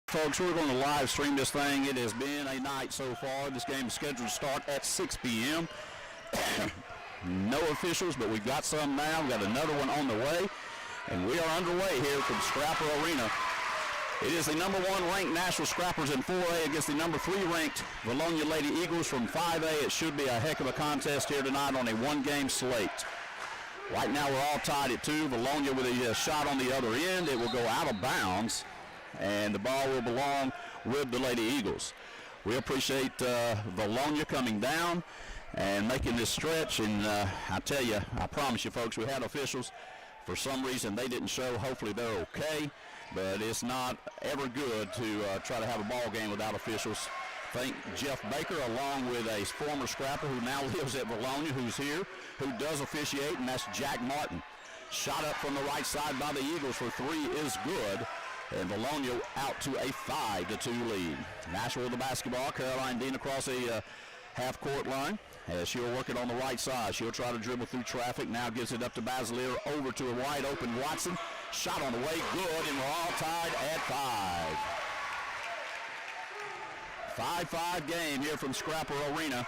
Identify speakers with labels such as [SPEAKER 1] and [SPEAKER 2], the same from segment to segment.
[SPEAKER 1] Folks, we're going to live stream this thing. It has been a night so far. This game is scheduled to start at 6 p.m. No officials, but we've got some now. We've got another one on the way, and we are underway here from Scrapper Arena. It is the number 1 ranked Nashville Scrappers in 4A against the number 3 ranked Vilonia Lady Eagles from 5A. It should be a heck of a contest here tonight on a one-game slate. Right now we're all tied at 2. Vilonia with a shot on the other end. It will go out of bounds, and the ball will belong with the Lady Eagles. We appreciate Vilonia coming down and making this stretch, and I tell you, I promise you folks, we had officials. For some reason they didn't show. Hopefully they're okay, but it's not ever good to try to have a ball game without officials. Thank Jeff Baker, along with a former Scrapper who now lives at Vilonia, who's here, who does officiate, and that's Jack Martin. Shot up from the right side by the Eagles for 3 is good, and Vilonia out to a 5-2 lead. Nashville with the basketball. Caroline Dean across a half-court line. As she'll work it on the right side. She'll try to dribble through traffic. Now gives it up to Basilier, over to a wide-open Watson. Shot on the way, good, and we're all tied at 5. 5-5 game here from Scrapper Arena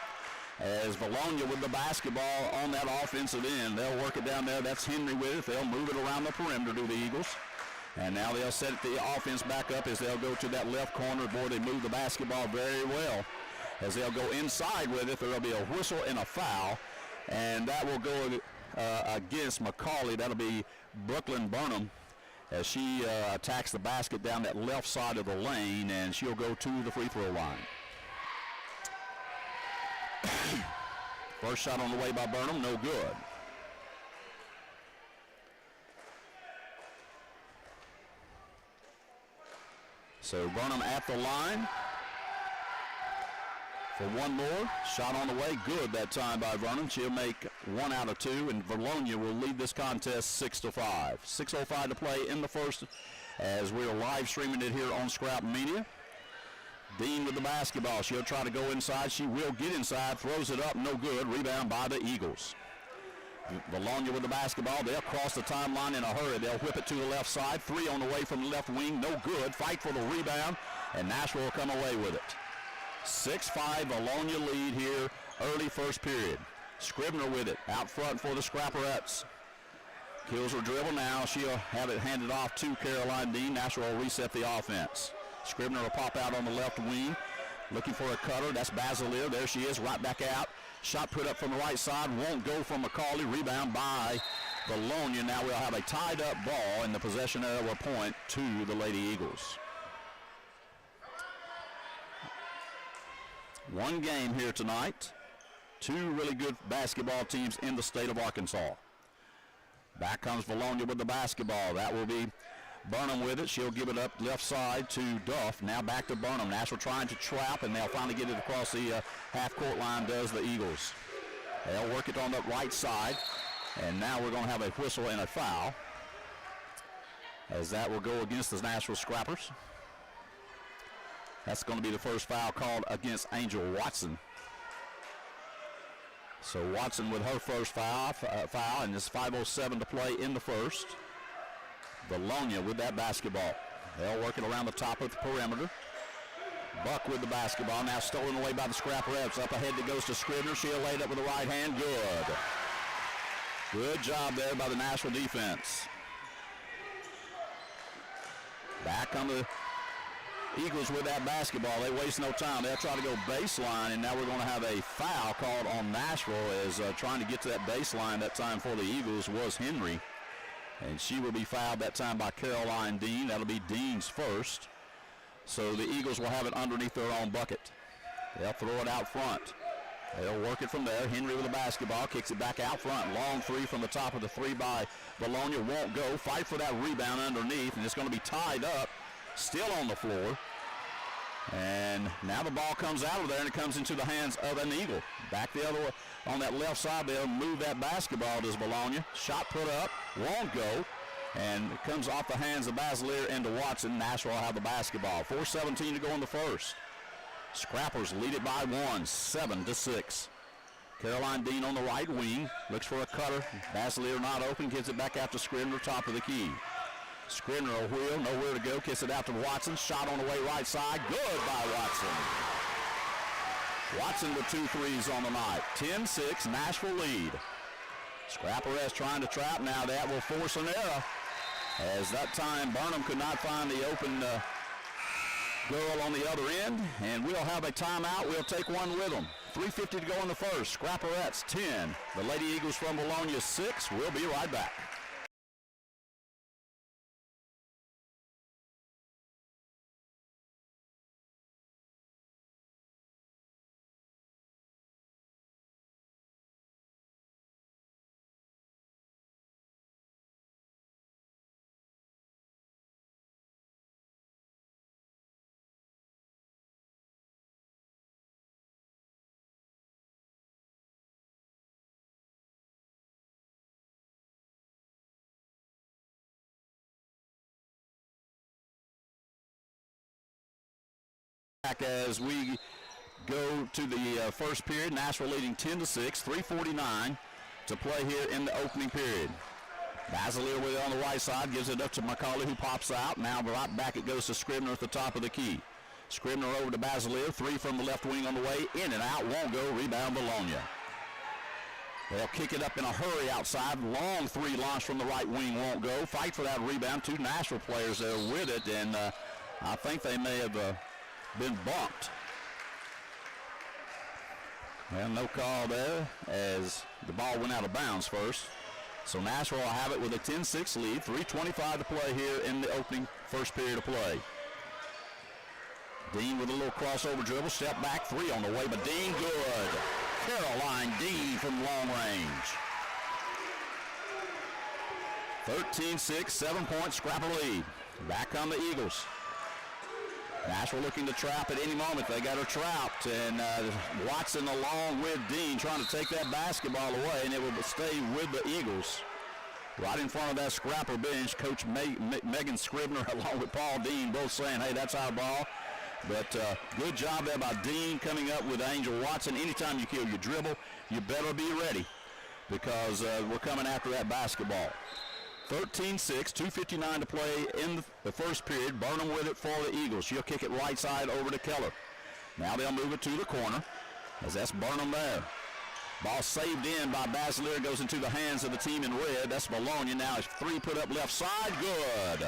[SPEAKER 1] as Vilonia with the basketball on that offensive end. They'll work it down there. That's Henry with it. They'll move it around the perimeter to the Eagles. And now they'll set the offense back up as they'll go to that left corner. Boy, they move the basketball very well. As they'll go inside with it, there will be a whistle and a foul. And that will go against McCauley. That'll be Brooklyn Burnham as she attacks the basket down that left side of the lane, and she'll go to the free throw line. First shot on the way by Burnham, no good. So Burnham at the line for one more. Shot on the way, good that time by Burnham. She'll make 1 out of 2, and Vilonia will lead this contest 6-5. 6:05 to play in the first as we're live streaming it here on Scrap Media. Dean with the basketball. She'll try to go inside. She will get inside, throws it up, no good. Rebound by the Eagles. Vilonia with the basketball. They'll cross the timeline in a hurry. They'll whip it to the left side. 3 on the way from the left wing, no good. Fight for the rebound, and Nashville will come away with it. 6-5 Vilonia lead here, early first period. Scribner with it, out front for the Scrapperettes. Kills her dribble now. She'll have it handed off to Caroline Dean. Nashville will reset the offense. Scribner will pop out on the left wing, looking for a cutter. That's Basilier. There she is, right back out. Shot put up from the right side, won't go from McCauley. Rebound by Vilonia. Now we'll have a tied-up ball, and the possession arrow will point to the Lady Eagles. One game here tonight. 2 really good basketball teams in the state of Arkansas. Back comes Vilonia with the basketball. That will be Burnham with it. She'll give it up left side to Duff. Now back to Burnham. Nashville trying to trap, and they'll finally get it across the half-court line, does the Eagles. They'll work it on the right side, and now we're going to have a whistle and a foul as that will go against the Nashville Scrappers. That's going to be the first foul called against Angel Watson. So Watson with her first foul, and it's 5:07 to play in the first. Vilonia with that basketball. They'll work it around the top of the perimeter. Buck with the basketball, now stolen away by the Scrapperettes. Up ahead it goes to Scribner. She'll lay it up with the right hand. Good. Good job there by the Nashville defense. Back on the Eagles with that basketball. They waste no time. They'll try to go baseline, and now we're going to have a foul called on Nashville as trying to get to that baseline that time for the Eagles was Henry. And she will be fouled that time by Caroline Dean. That'll be Dean's first. So the Eagles will have it underneath their own bucket. They'll throw it out front. They'll work it from there. Henry with the basketball, kicks it back out front. Long 3 from the top of the 3 by Vilonia. Won't go. Fight for that rebound underneath, and it's going to be tied up. Still on the floor. And now the ball comes out of there, and it comes into the hands of an Eagle. Back the other way on that left side. They'll move that basketball to Vilonia. Shot put up, won't go, and it comes off the hands of Basilier into Watson. Nashville will have the basketball. 4:17 to go in the first. Scrappers lead it by 1, 7-6. Caroline Dean on the right wing, looks for a cutter. Basilier not open, gives it back out to Scribner, top of the key. Scribner will wheel, nowhere to go, kicks it out to Watson. Shot on the way right side, good by Watson. Watson with 2 threes on the night. 10-6, Nashville lead. Scrapperettes trying to trap now. That will force an error. As that time, Burnham could not find the open girl on the other end. And we'll have a timeout. We'll take one with them. 3:50 to go in the first. Scrapperettes 10. The Lady Eagles from Vilonia 6. We'll be right back. As we go to the first period, Nashville leading 10-6, 3:49 to play here in the opening period. Basilier with it on the right side, gives it up to McCauley, who pops out. Now right back it goes to Scribner at the top of the key. Scribner over to Basilier, 3 from the left wing on the way, in and out, won't go, rebound Vilonia. They'll kick it up in a hurry outside, long 3 launch from the right wing, won't go. Fight for that rebound, 2 Nashville players there with it, and I think they may have been bumped. Well, no call there as the ball went out of bounds first. So Nashville will have it with a 10-6 lead. 3:25 to play here in the opening first period of play. Dean with a little crossover dribble, step back, 3 on the way, but Dean good. Caroline Dean from long range. 13-6, 7-point scrapper lead. Back come the Eagles. Nashville looking to trap at any moment. They got her trapped, and Watson along with Dean trying to take that basketball away, and it will stay with the Eagles. Right in front of that scrapper bench, Coach Megan Scribner along with Paul Dean both saying, hey, that's our ball. But good job there by Dean coming up with Angel Watson. Anytime you kill your dribble, you better be ready because we're coming after that basketball. 13-6, 2:59 to play in the first period. Burnham with it for the Eagles. She'll kick it right side over to Keller. Now they'll move it to the corner as that's Burnham there. Ball saved in by Basilier, goes into the hands of the team in red. That's Vilonia. Now it's 3 put up left side. Good.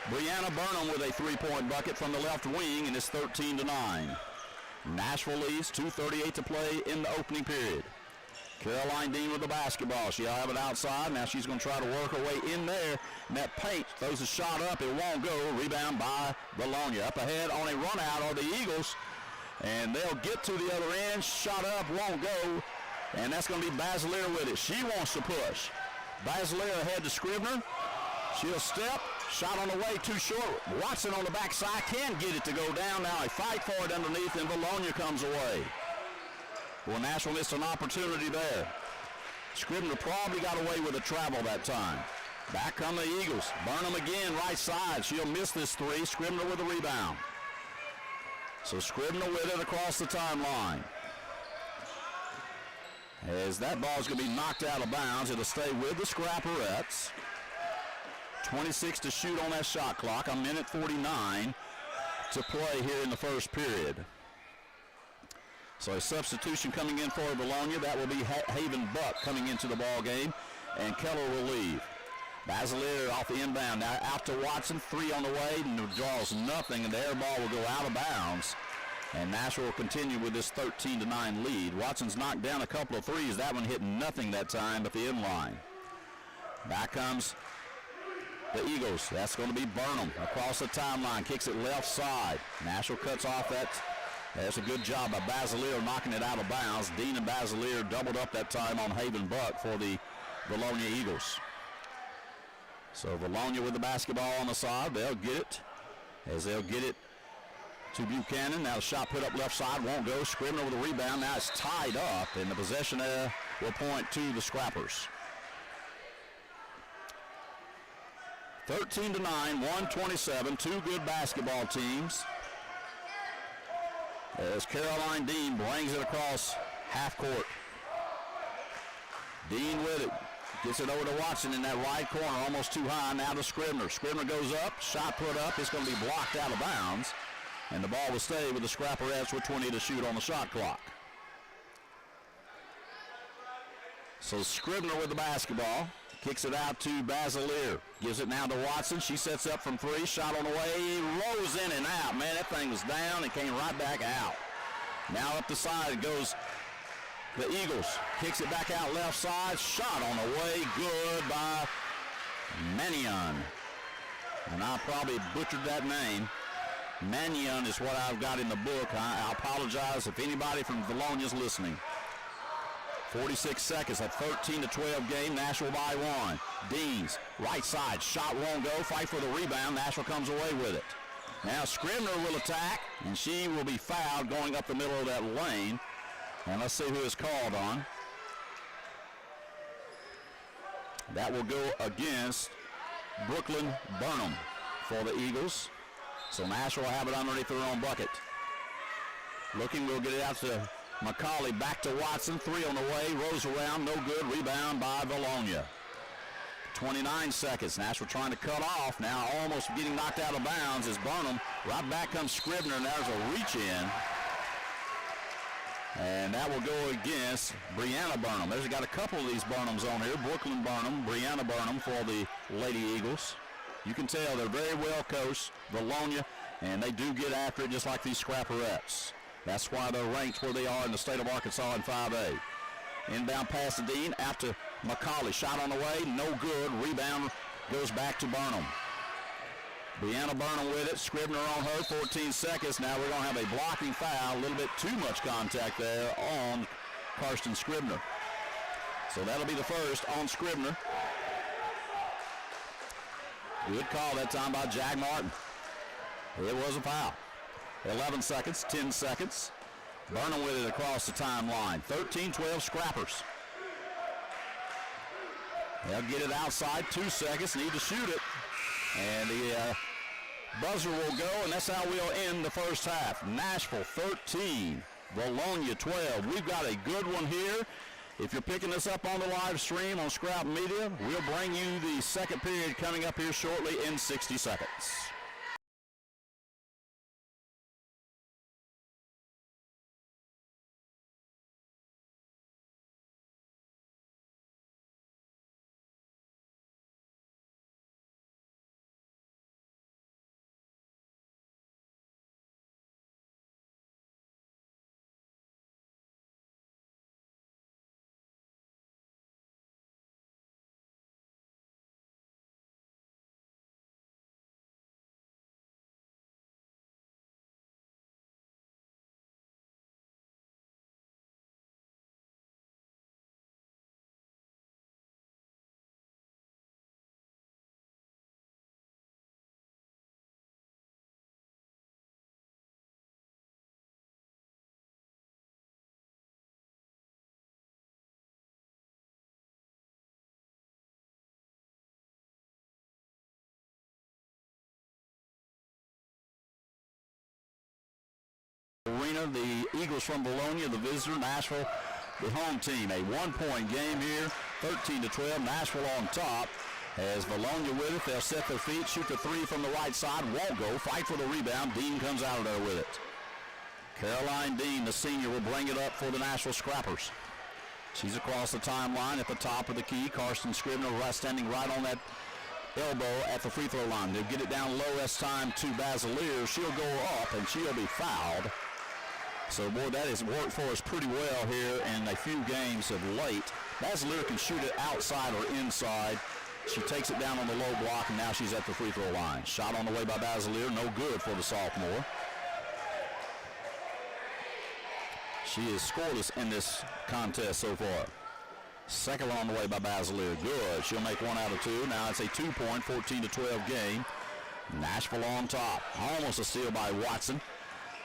[SPEAKER 1] Brianna Burnham with a 3-point bucket from the left wing, and it's 13-9. Nashville leads, 2:38 to play in the opening period. Caroline Dean with the basketball. She'll have it outside. Now she's going to try to work her way in there. And that paint throws a shot up. It won't go. Rebound by Vilonia. Up ahead on a run out are the Eagles. And they'll get to the other end. Shot up, won't go. And that's going to be Basilier with it. She wants to push. Basilier ahead to Scribner. She'll step. Shot on the way, too short. Watson on the backside can't get it to go down. Now a fight for it underneath, and Vilonia comes away. Well, Nashville missed an opportunity there. Scribner probably got away with a travel that time. Back come the Eagles. Burnham again, right side. She'll miss this 3. Scribner with the rebound. So Scribner with it across the timeline. As that ball's going to be knocked out of bounds, it'll stay with the Scrapperettes. 26 to shoot on that shot clock. A minute 49 to play here in the first period. So a substitution coming in for Vilonia. That will be Haven Buck coming into the ball game, and Keller will leave. Basilier off the inbound. Now out to Watson. 3 on the way, and draws nothing, and the air ball will go out of bounds. And Nashville will continue with this 13-9 lead. Watson's knocked down a couple of threes. That one hit nothing that time at the end line. Back comes the Eagles. That's going to be Burnham across the timeline. Kicks it left side. Nashville cuts off that. That's a good job by Basilier knocking it out of bounds. Dean and Basilier doubled up that time on Haven Buck for the Vilonia Eagles. So Vilonia with the basketball on the side. They'll get it as they'll get it to Buchanan. Now the shot put up left side won't go. Scribner with a rebound. Now it's tied up, and the possession there will point to the Scrappers. 13-9, 1:27. 2 good basketball teams. As Caroline Dean brings it across half court. Dean with it. Gets it over to Watson in that right corner, almost too high. Now to Scribner. Scribner goes up, shot put up. It's going to be blocked out of bounds. And the ball will stay with the Scrapperettes with 20 to shoot on the shot clock. So Scribner with the basketball. Kicks it out to Basilier. Gives it now to Watson. She sets up from three. Shot on the way. Rolls in and out. Man, that thing was down and came right back out. Now up the side goes the Eagles. Kicks it back out left side. Shot on the way. Good by Mannion. And I probably butchered that name. Mannion is what I've got in the book. I apologize if anybody from Vilonia is listening. 46 seconds, a 13-12 game. Nashville by one. Deans, right side, shot won't go. Fight for the rebound. Nashville comes away with it. Now Scribner will attack, and she will be fouled going up the middle of that lane. And let's see who is called on. That will go against Brooklyn Burnham for the Eagles. So Nashville will have it underneath their own bucket. Looking, we'll get it out to McCauley, back to Watson, three on the way, rolls around, no good, rebound by Vilonia. 29 seconds, Nashville trying to cut off, now almost getting knocked out of bounds is Burnham. Right back comes Scribner, and there's a reach in. And that will go against Brianna Burnham. There's got a couple of these Burnhams on here, Brooklyn Burnham, Brianna Burnham for the Lady Eagles. You can tell they're very well coached, Vilonia, and they do get after it just like these Scrapperettes. That's why they're ranked where they are in the state of Arkansas in 5A. Inbound pass to Dean, out to McCauley. Shot on the way, no good. Rebound goes back to Burnham. Brianna Burnham with it. Scribner on her, 14 seconds. Now we're going to have a blocking foul. A little bit too much contact there on Karsten Scribner. So that'll be the first on Scribner. Good call that time by Jack Martin. It was a foul. 11 seconds, 10 seconds. Burnham with it across the timeline. 13-12 Scrappers. They'll get it outside, 2 seconds, need to shoot it. And the buzzer will go, and that's how we'll end the first half. Nashville 13, Vilonia 12. We've got a good one here. If you're picking us up on the live stream on Scrap Media, we'll bring you the second period coming up here shortly in 60 seconds. Arena, the Eagles from Vilonia, the visitor, Nashville, the home team. A one-point game here, 13-12, Nashville on top. As Vilonia with it, they'll set their feet, shoot the three from the right side, won't go, fight for the rebound. Dean comes out of there with it. Caroline Dean, the senior, will bring it up for the Nashville Scrappers. She's across the timeline at the top of the key. Karsten Scribner standing right on that elbow at the free throw line. They'll get it down low this time to Basilier. She'll go up, and she'll be fouled. So, boy, that has worked for us pretty well here in a few games of late. Basilier can shoot it outside or inside. She takes it down on the low block, and now she's at the free throw line. Shot on the way by Basilier, no good for the sophomore. She is scoreless in this contest so far. Second one on the way by Basilier, good. She'll make 1 out of 2. Now it's a 2-point, 14-12 game. Nashville on top. Almost a steal by Watson,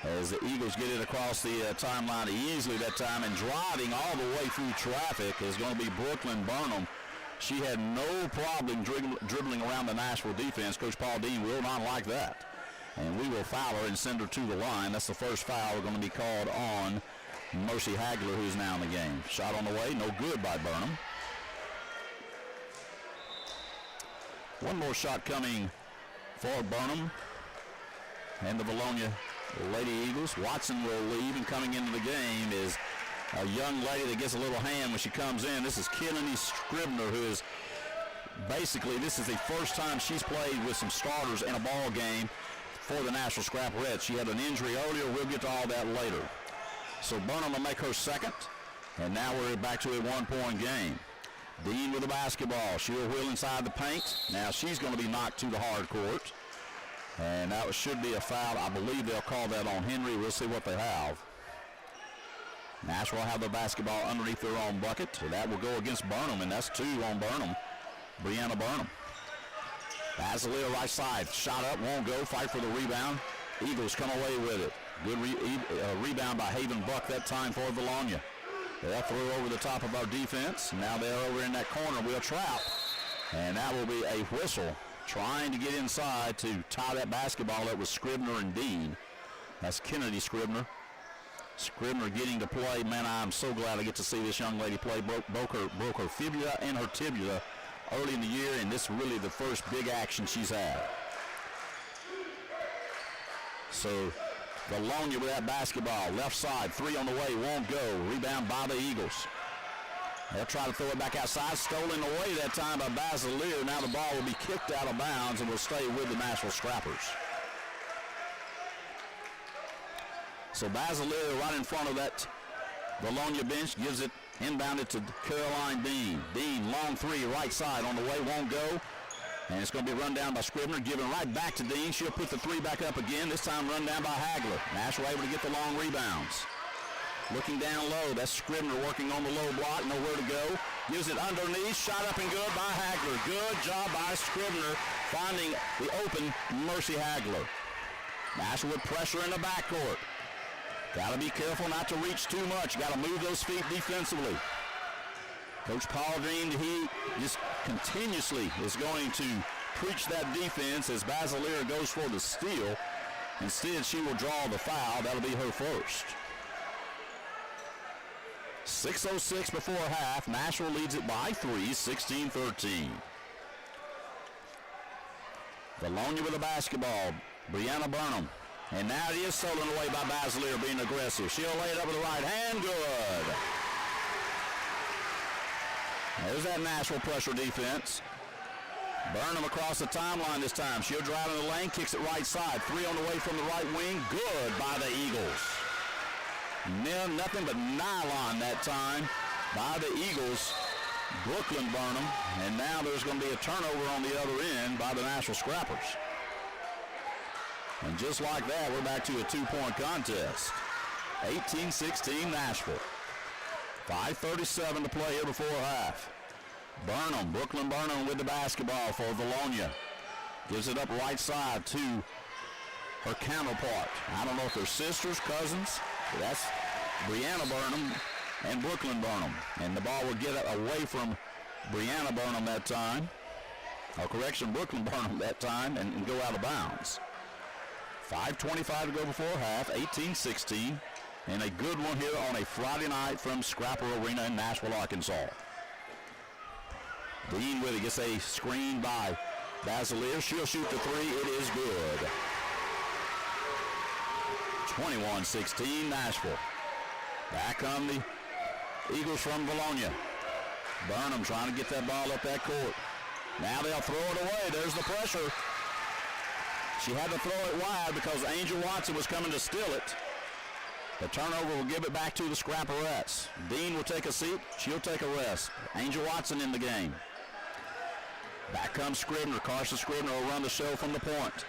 [SPEAKER 1] as the Eagles get it across the timeline easily that time, and driving all the way through traffic is going to be Brooklyn Burnham. She had no problem dribbling around the Nashville defense. Coach Paul Dean will not like that. And we will foul her and send her to the line. That's the first foul going to be called on Mercy Hagler, who's now in the game. Shot on the way, no good by Burnham. One more shot coming for Burnham and the Vilonia Lady Eagles. Watson will lead, and coming into the game is a young lady that gets a little hand when she comes in. This is Kennedy Scribner, who is basically, this is the first time she's played with some starters in a ball game for the Nashville Scraperettes. She had an injury earlier. We'll get to all that later. So Burnham will make her second, and now we're back to a one-point game. Dean with the basketball. She'll wheel inside the paint. Now she's going to be knocked to the hard court, and that should be a foul. I believe they'll call that on Henry. We'll see what they have. Nashville will have the basketball underneath their own bucket, so that will go against Burnham, and that's 2 on Burnham. Brianna Burnham. Basilea right side. Shot up, won't go. Fight for the rebound. Eagles come away with it. Good rebound by Haven Buck that time for Vilonia. They'll throw over the top of our defense. Now they're over in that corner. We'll trap. And that will be a whistle. Trying to get inside to tie that basketball up with Scribner and Dean. That's Kennedy Scribner. Scribner getting to play. Man, I'm so glad I get to see this young lady play. Broke her fibula and her tibia early in the year, and this is really the first big action she's had. So Vilonia with that basketball. Left side, 3 on the way, won't go. Rebound by the Eagles. They'll try to throw it back outside. Stolen away that time by Basilea. Now the ball will be kicked out of bounds and will stay with the Nashville Scrappers. So Basilea right in front of that Vilonia bench gives it inbounded to Caroline Dean. Dean, long 3, right side on the way, won't go. And it's going to be run down by Scribner, given right back to Dean. She'll put the 3 back up again, this time run down by Hagler. Nashville able to get the long rebounds. Looking down low, that's Scribner working on the low block, nowhere to go. Gives it underneath, shot up and good by Hagler. Good job by Scribner finding the open Mercy Hagler. Nashville with pressure in the backcourt. Got to be careful not to reach too much. Got to move those feet defensively. Coach Paul Green, he just continuously is going to preach that defense as Basilea goes for the steal. Instead, she will draw the foul. That'll be her first. 6:06 before half. Nashville leads it by 3, 16-13. Vilonia with the basketball. Brianna Burnham. And now it is stolen away by Basilea being aggressive. She'll lay it up with the right hand. Good. There's that Nashville pressure defense. Burnham across the timeline this time. She'll drive in the lane, kicks it right side. 3 on the way from the right wing. Good by the Eagles. Nothing but nylon that time by the Eagles. Brooklyn Burnham. And now there's going to be a turnover on the other end by the Nashville Scrappers. And just like that, we're back to a 2-point contest. 18-16 Nashville. 5:37 to play here before half. Burnham, Brooklyn Burnham with the basketball for Vilonia. Gives it up right side to her counterpart. I don't know if they're sisters, cousins. But that's Brianna Burnham and Brooklyn Burnham. And the ball will get away from Brianna Burnham that time. Brooklyn Burnham that time and go out of bounds. 5:25 to go before half, 18-16. And a good one here on a Friday night from Scrapper Arena in Nashville, Arkansas. Dean with it, gets a screen by Basilea. She'll shoot the 3. It is good. 21-16 Nashville. Back on the Eagles from Vilonia. Burnham trying to get that ball up that court. Now they'll throw it away. There's the pressure. She had to throw it wide because Angel Watson was coming to steal it. The turnover will give it back to the Scrapperettes. Dean will take a seat. She'll take a rest. Angel Watson in the game. Back comes Scribner. Carson Scribner will run the show from the point.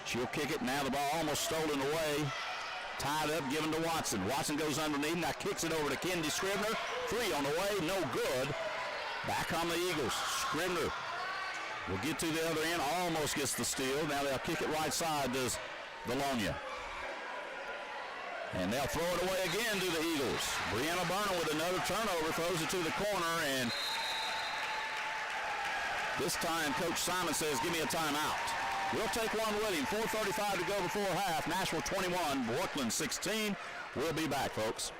[SPEAKER 1] She'll kick it. Now the ball almost stolen away. Tied up, given to Watson. Watson goes underneath. Now kicks it over to Kennedy Scribner. 3 on the way. No good. Back on the Eagles. Scribner will get to the other end. Almost gets the steal. Now they'll kick it right side to Vilonia. And they'll throw it away again to the Eagles. Brianna Burnham with another turnover, throws it to the corner, and this time Coach Simon says, give me a timeout. We'll take one with him. 4:35 to go before half. Nashville 21, Brooklyn 16. We'll be back, folks.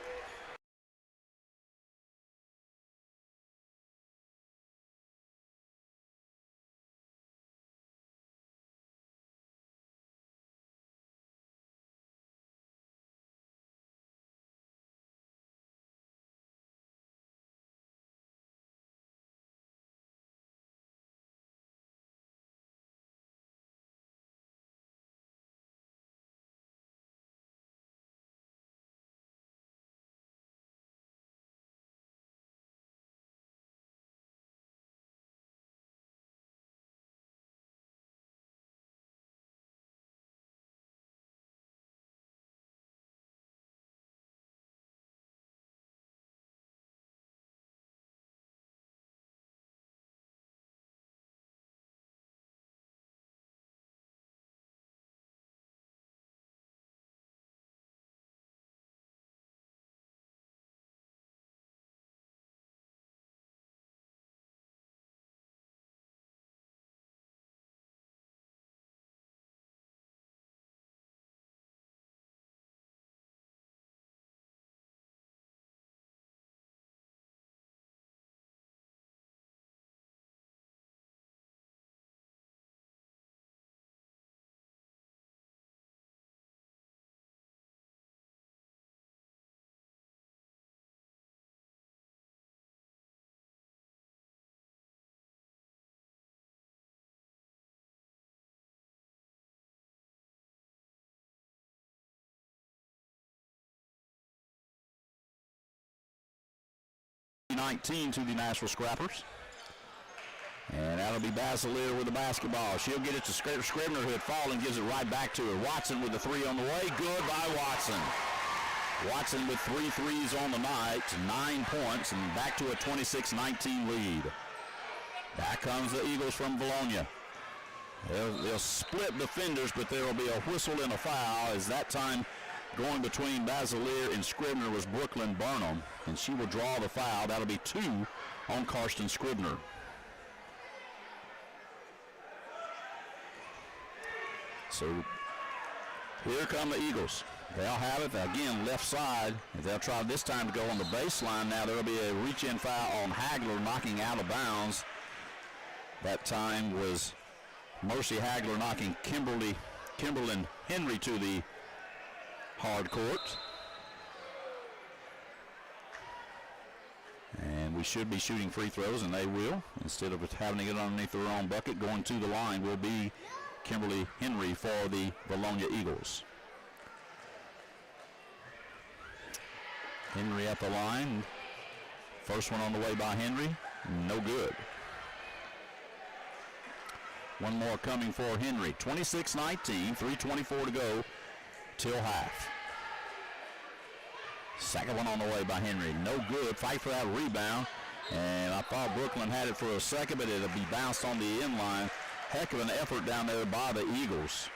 [SPEAKER 1] 20-19 to the Nashville Scrappers. And that'll be Basileir with the basketball. She'll get it to Scribner, who had fallen, gives it right back to her. Watson with the three on the way. Good by Watson. Watson with 3 threes on the night, 9 points, and back to a 26-19 lead. Back comes the Eagles from Vilonia. They'll split defenders, but there will be a whistle and a foul, as that time going between Basileir and Scribner was Brooklyn Burnham, and she will draw the foul. That'll be 2 on Karsten Scribner. So here come the Eagles. They'll have it again, left side. They'll try this time to go on the baseline. Now there will be a reach-in foul on Hagler, knocking out of bounds. That time was Mercy Hagler knocking Kimberly Henry to the hard court. And we should be shooting free throws, and they will. Instead of having to get underneath their own bucket, going to the line will be Kimberly Henry for the Vilonia Eagles. Henry at the line. First one on the way by Henry. No good. One more coming for Henry. 26-19, 3:24 to go till half. Second one on the way by Henry. No good. Fight for that rebound. And I thought Brooklyn had it for a second, but it'll be bounced on the end line. Heck of an effort down there by the Eagles.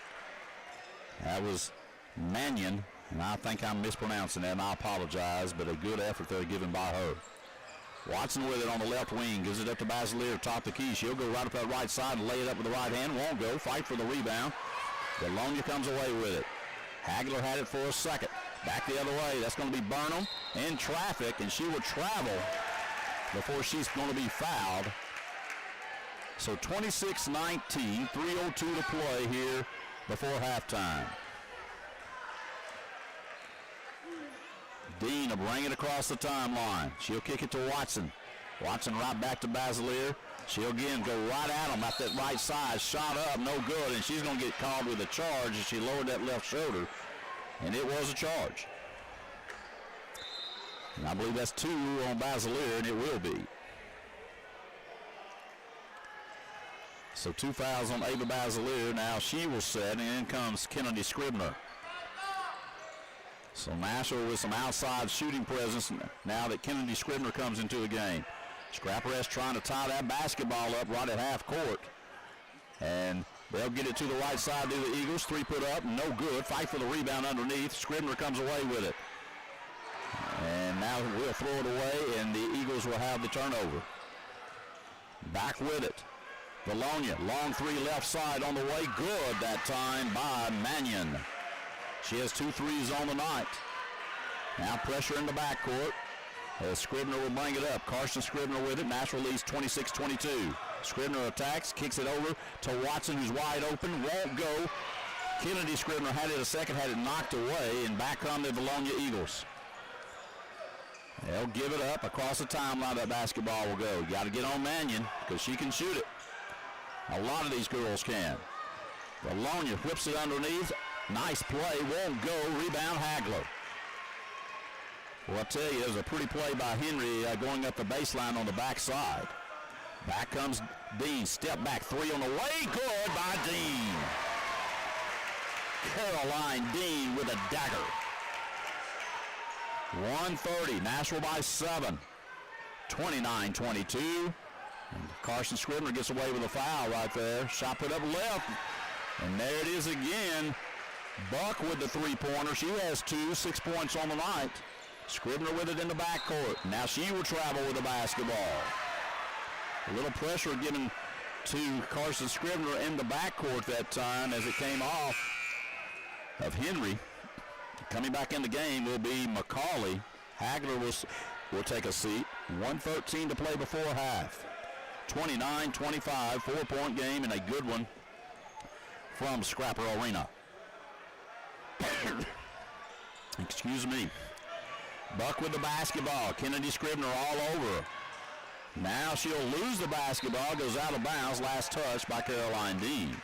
[SPEAKER 1] That was Mannion, and I think I'm mispronouncing that, and I apologize, but a good effort there given by her. Watson with it on the left wing, gives it up to Basileir, top the key. She'll go right up that right side and lay it up with the right hand. Won't go. Fight for the rebound. Vilonia comes away with it. Hagler had it for a second. Back the other way. That's going to be Burnham in traffic, and she will travel before she's going to be fouled. So 26-19, 3:02 to play here before halftime. Dean will bring it across the timeline. She'll kick it to Watson. Watson right back to Basileir. She'll again go right at him at that right side. Shot up, no good, and she's going to get called with a charge as she lowered that left shoulder. And it was a charge. And I believe that's 2 on Basileir, and it will be. So 2 fouls on Ava Basileir. Now she will set, and in comes Kennedy Scribner. So Nashville with some outside shooting presence now that Kennedy Scribner comes into the game. Scrapperess trying to tie that basketball up right at half court. And they'll get it to the right side to the Eagles. 3 put up, no good. Fight for the rebound underneath. Scribner comes away with it. And now we'll throw it away, and the Eagles will have the turnover. Back with it. Vilonia, long 3 left side on the way. Good that time by Mannion. She has 2 threes on the night. Now pressure in the backcourt. Scribner will bring it up. Karsten Scribner with it. Nashville leads 26-22. Scribner attacks, kicks it over to Watson, who's wide open. Won't go. Kennedy Scribner had it a second, had it knocked away, and back on the Vilonia Eagles. They'll give it up. Across the timeline, that basketball will go. You got to get on Mannion because she can shoot it. A lot of these girls can. Vilonia whips it underneath. Nice play. Won't go. Rebound Hagler. Well, I tell you, it was a pretty play by Henry going up the baseline on the backside. Back comes Dean. Step back. 3 on the way. Good by Dean. Caroline Dean with a dagger. 1:30. Nashville by 7. 29-22. Karsten Scribner gets away with a foul right there. Shot put up left. And there it is again. Buck with the 3-pointer. She has 2, 6 points on the night. Scribner with it in the backcourt. Now she will travel with the basketball. A little pressure given to Karsten Scribner in the backcourt that time as it came off of Henry. Coming back in the game will be McCauley. Hagler will take a seat. 1:13 to play before half. 29-25, 4-point game, and a good one from Scrapper Arena. Excuse me. Buck with the basketball. Kennedy Scribner all over her. Now she'll lose the basketball, goes out of bounds. Last touch by Caroline Dean.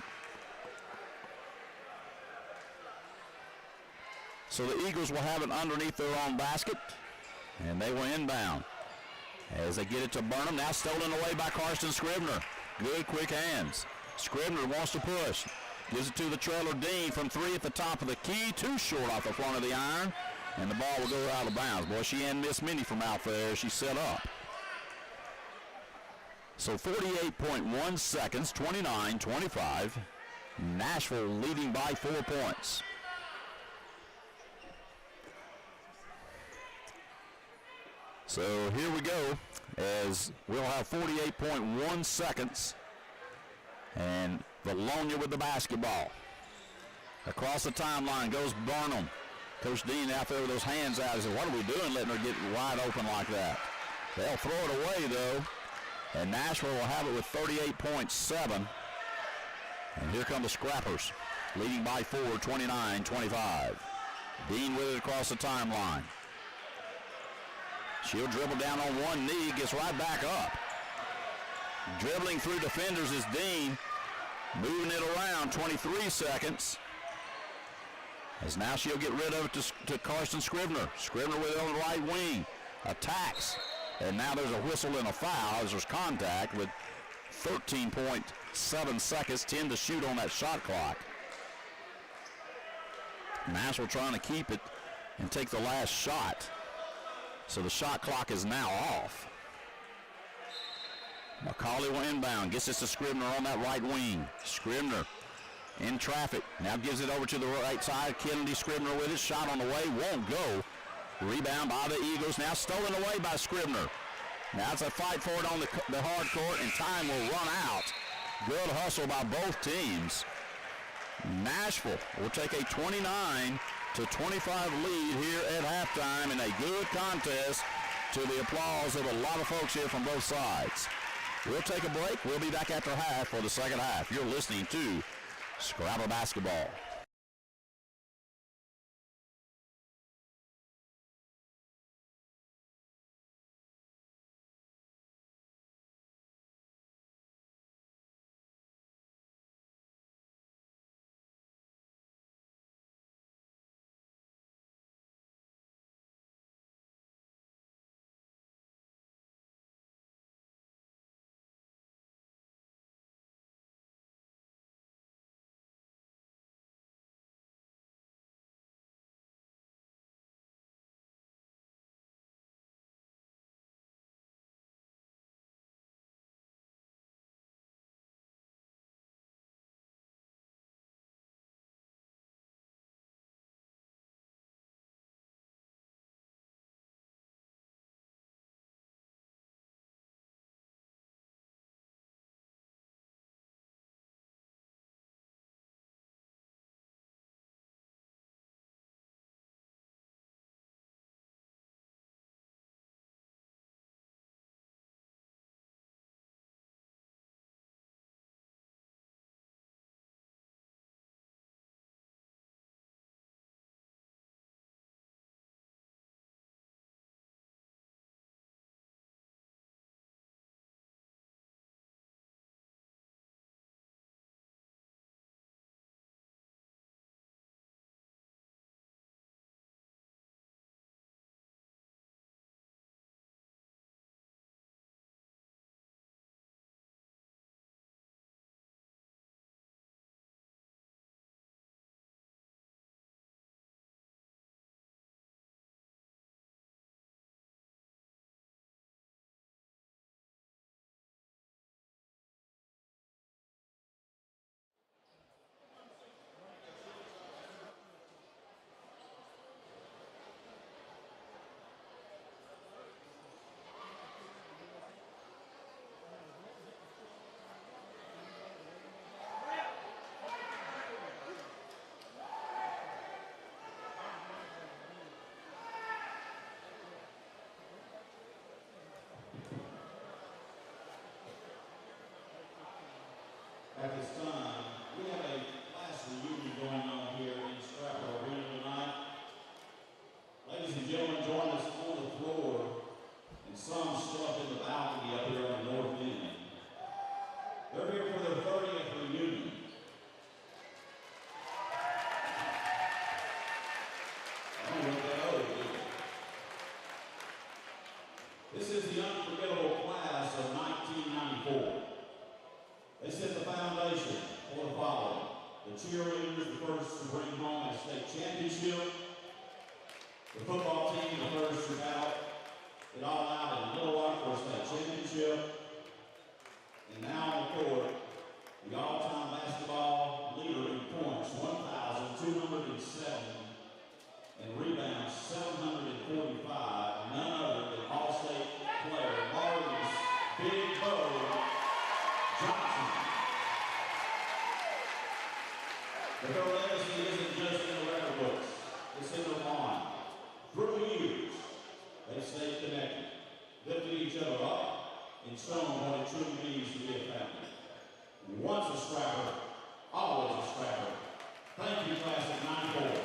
[SPEAKER 1] So the Eagles will have it underneath their own basket, and they will inbound. As they get it to Burnham, now stolen away by Karsten Scribner. Good quick hands. Scribner wants to push. Gives it to the trailer Dean from 3 at the top of the key. Too short off the front of the iron. And the ball will go out of bounds. Boy, she hadn't missed many from out there. She set up. So 48.1 seconds, 29-25. Nashville leading by 4 points. So here we go, as we'll have 48.1 seconds, and Vilonia with the basketball. Across the timeline goes Burnham. Coach Dean out there with those hands out. He said, what are we doing letting her get wide open like that? They'll throw it away, though, and Nashville will have it with 38.7. And here come the Scrappers, leading by 4, 29-25. Dean with it across the timeline. She'll dribble down on one knee, gets right back up. Dribbling through defenders is Dean. Moving it around, 23 seconds. As now she'll get rid of it to Karsten Scribner. Scribner with it on the right wing. Attacks. And now there's a whistle and a foul as there's contact with 13.7 seconds, 10 to shoot on that shot clock. Nashville trying to keep it and take the last shot. So the shot clock is now off. McCauley will inbound. Gets this to Scribner on that right wing. Scribner in traffic. Now gives it over to the right side. Kennedy Scribner with it. Shot on the way. Won't go. Rebound by the Eagles. Now stolen away by Scribner. Now it's a fight for it on the hard court, and time will run out. Good hustle by both teams. Nashville will take a 29-25 lead here at halftime in a good contest to the applause of a lot of folks here from both sides. We'll take a break. We'll be back after half for the second half. You're listening to Scrabble Basketball.
[SPEAKER 2] The football team, the first is out. It all out in Little Rock for a state championship. And now on the court, the all-time basketball leader in points, 1,207, and rebounds, 745. None other than All-State player Marty's Big Bo Johnson. But her legacy isn't just in the record books, it's in their mind. Through the years, they stayed connected, lifted each other up, and shown what it truly means to be a family. Once a scrapper, always a scrapper. Thank you, class of 94.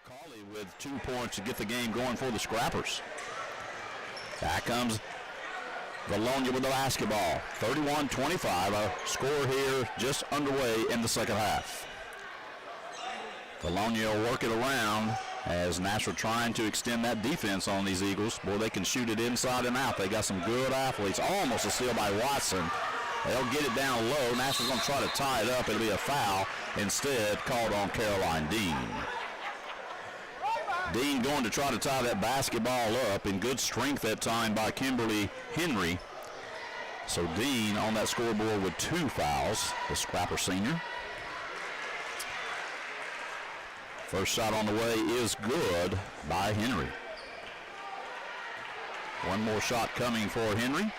[SPEAKER 1] Carley with 2 points to get the game going for the Scrappers. Back comes Vilonia with the basketball. 31-25, a score here just underway in the second half. Vilonia will work it around as Nashville trying to extend that defense on these Eagles. Boy, they can shoot it inside and out. They got some good athletes. Almost a steal by Watson. They'll get it down low. Nashville's going to try to tie it up. It'll be a foul. Instead, called on Caroline Dean. Dean going to try to tie that basketball up in good strength that time by Kimberly Henry. So Dean on that scoreboard with 2 fouls, the Scrapper senior. First shot on the way is good by Henry. One more shot coming for Henry.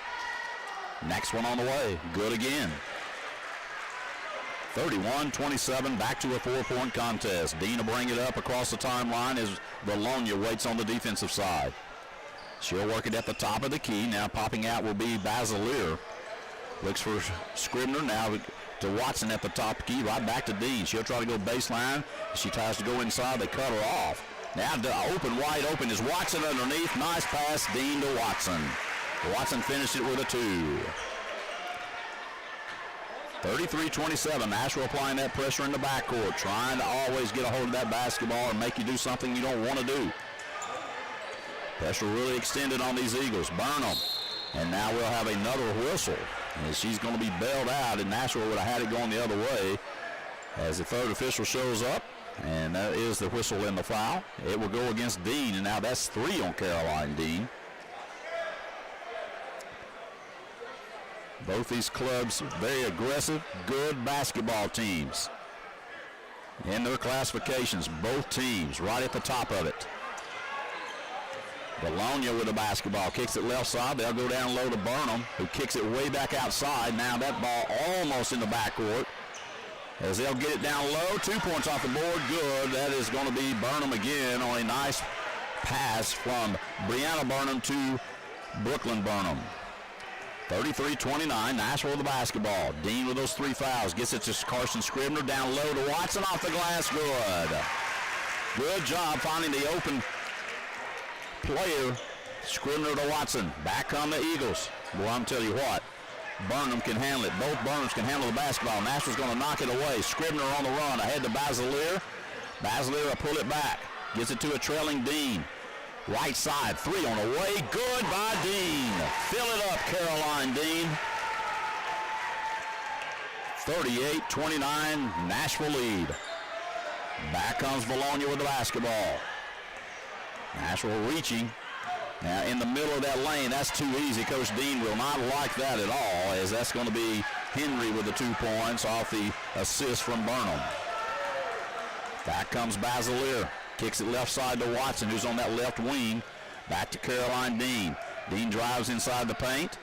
[SPEAKER 1] Next one on the way, good again. 31-27, back to a 4-point contest. Dean will bring it up across the timeline as Vilonia waits on the defensive side. She'll work it at the top of the key. Now popping out will be Basilier. Looks for Scribner now to Watson at the top key, right back to Dean. She'll try to go baseline. She tries to go inside. They cut her off. Now wide open is Watson underneath. Nice pass, Dean to Watson. Watson finished it with a 2. 33-27, Nashville applying that pressure in the backcourt, trying to always get a hold of that basketball and make you do something you don't want to do. Pressure really extended on these Eagles. Burnham. And now we'll have another whistle. And she's going to be bailed out, and Nashville would have had it going the other way as the third official shows up. And that is the whistle in the foul. It will go against Dean, and now that's 3 on Caroline Dean. Both these clubs very aggressive, good basketball teams. In their classifications, both teams right at the top of it. Vilonia with the basketball, kicks it left side. They'll go down low to Burnham, who kicks it way back outside. Now that ball almost in the backcourt. As they'll get it down low, 2 points off the board, good. That is going to be Burnham again on a nice pass from Brianna Burnham to Brooklyn Burnham. 33-29, Nashville with the basketball. Dean with those 3 fouls. Gets it to Carson Scribner, down low to Watson, off the glass, good. Good job finding the open player, Scribner to Watson. Back on the Eagles. Boy, I'm telling you what, Burnham can handle it. Both Burnhams can handle the basketball. Nashville's going to knock it away. Scribner on the run, ahead to Basilier. Basilier will pull it back. Gets it to a trailing Dean. Right side, 3 on the way. Good by Dean. Fill it up, Caroline Dean. 38-29, Nashville lead. Back comes Vilonia with the basketball. Nashville reaching. Now in the middle of that lane, that's too easy. Coach Dean will not like that at all, as that's going to be Henry with the 2 points off the assist from Burnham. Back comes Basilier. Kicks it left side to Watson, who's on that left wing. Back to Caroline Dean. Dean drives inside the paint.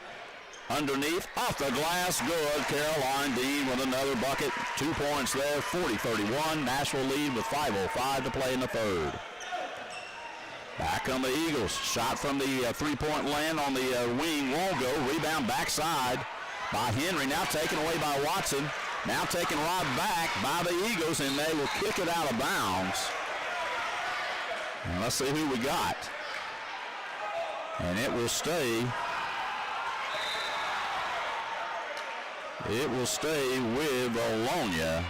[SPEAKER 1] Underneath, off the glass, good. Caroline Dean with another bucket. 2 points there, 40-31. Nashville lead with 5:05 to play in the third. Back on the Eagles. Shot from the 3-point land on the wing won't go. Rebound backside by Henry. Now taken away by Watson. Now taken right back by the Eagles, and they will kick it out of bounds. And let's see who we got. And it will stay. It will stay with Vilonia.